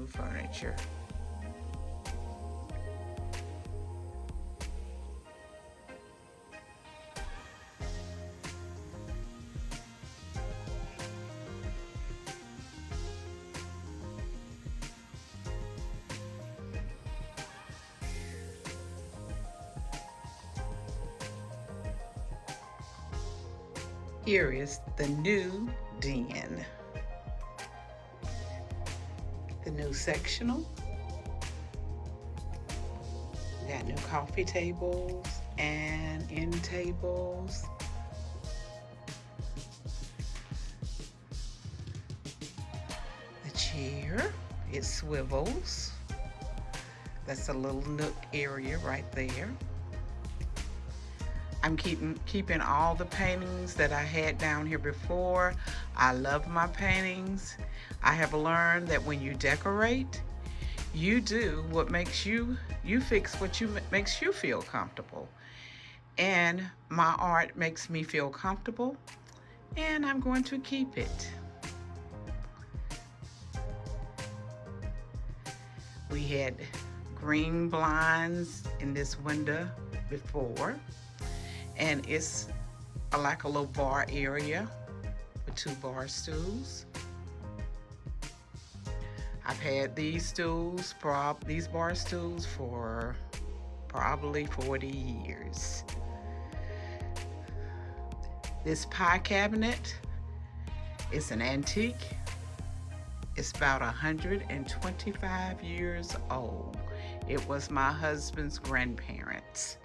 new furniture. Here is the new den. The new sectional. We got new coffee tables and end tables. The chair, it swivels. That's a little nook area right there. I'm keeping all the paintings that I had down here before. I love my paintings. I have learned that when you decorate, you do what makes you fix what makes you feel comfortable. And my art makes me feel comfortable, and I'm going to keep it. We had green blinds in this window before. And it's like a little bar area with 2 bar stools. I've had these bar stools for probably 40 years. This pie cabinet is an antique. It's about 125 years old. It was my husband's grandparents.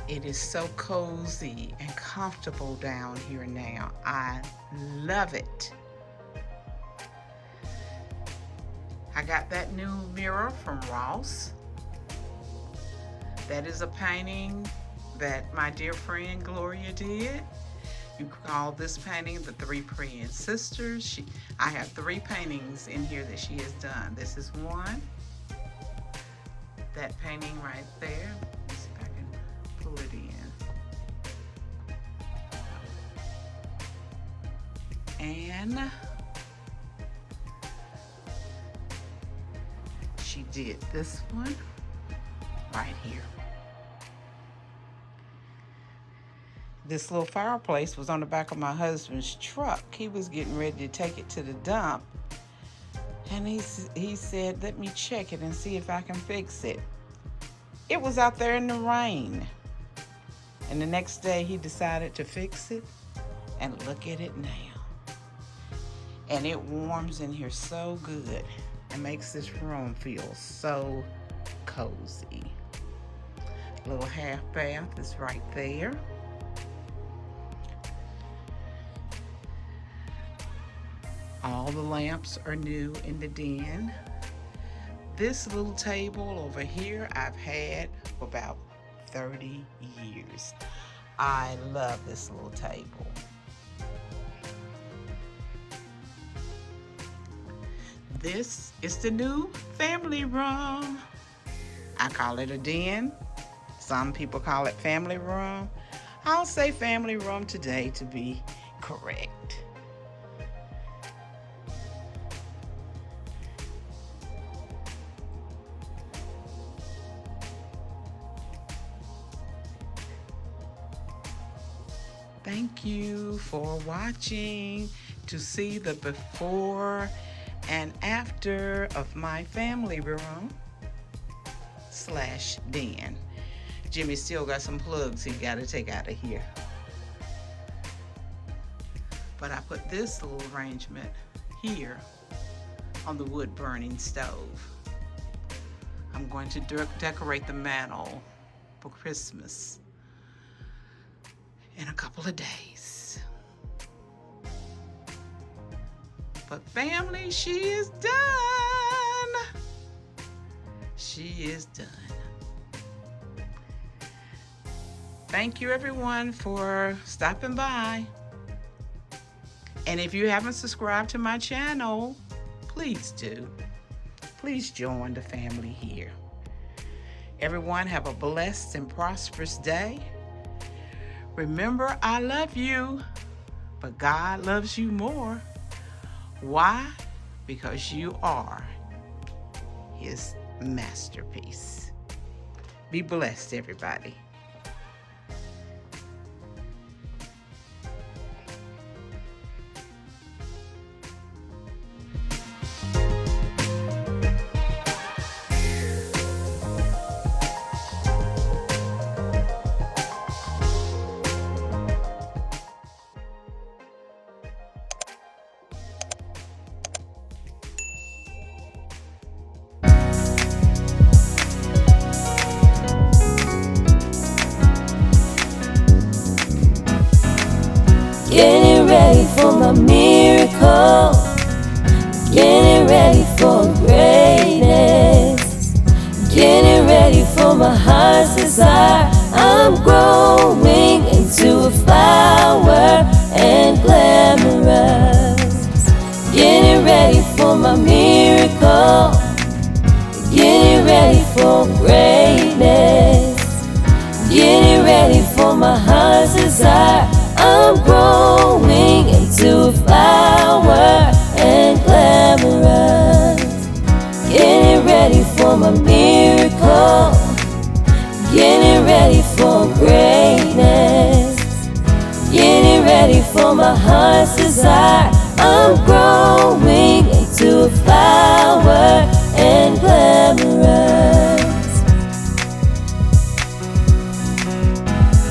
It is so cozy and comfortable down here now. I love it. I got that new mirror from Ross. That is a painting that my dear friend Gloria did. You call this painting the 3 Praying Sisters. I have 3 paintings in here that she has done. This is one. That painting right there. Let's see if I can pull it in. And she did this one right here. This little fireplace was on the back of my husband's truck. He was getting ready to take it to the dump. And he said, let me check it and see if I can fix it. It was out there in the rain. And the next day he decided to fix it. And look at it now. And it warms in here so good. It makes this room feel so cozy. Little half bath is right there. All the lamps are new in the den. This little table over here I've had for about 30 years. I love this little table. This is the new family room. I call it a den. Some people call it family room. I'll say family room today to be correct. Thank you for watching to see the before and after of my family room / den. Jimmy still got some plugs he got to take out of here. But I put this little arrangement here on the wood burning stove. I'm going to decorate the mantle for Christmas in a couple of days. But family, she is done. She is done. Thank you everyone for stopping by. And if you haven't subscribed to my channel, please do. please join the family here. Everyone have a blessed and prosperous day. Remember, I love you, but God loves you more. Why? Because you are His masterpiece. Be blessed, everybody. Getting ready for my miracle, getting ready for greatness, getting ready for my heart's desire. I'm growing into a flower and glamorous. Getting ready for my miracle, getting ready for greatness, getting ready for my heart's desire. I'm growing into a flower and glamorous. Getting ready for my miracle, getting ready for greatness, getting ready for my heart's desire. I'm growing into a flower and glamorous.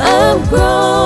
I'm growing